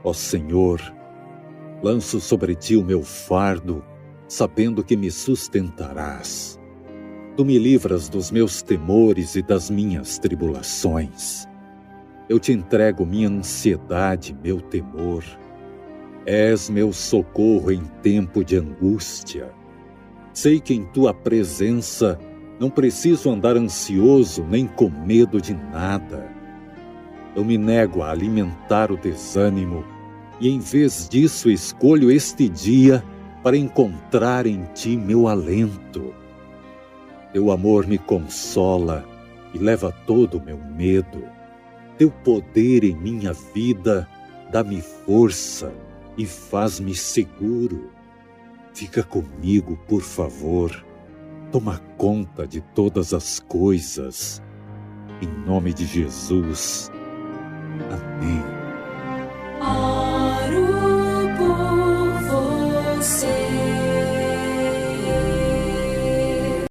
Ó Senhor, lanço sobre ti o meu fardo, sabendo que me sustentarás. Tu me livras dos meus temores e das minhas tribulações. Eu te entrego minha ansiedade, meu temor. És meu socorro em tempo de angústia. Sei que em tua presença não preciso andar ansioso nem com medo de nada. Eu me nego a alimentar o desânimo e em vez disso escolho este dia para encontrar em ti meu alento. Teu amor me consola e leva todo o meu medo. Teu poder em minha vida dá-me força e faz-me seguro. Fica comigo, por favor. Toma conta de todas as coisas. Em nome de Jesus.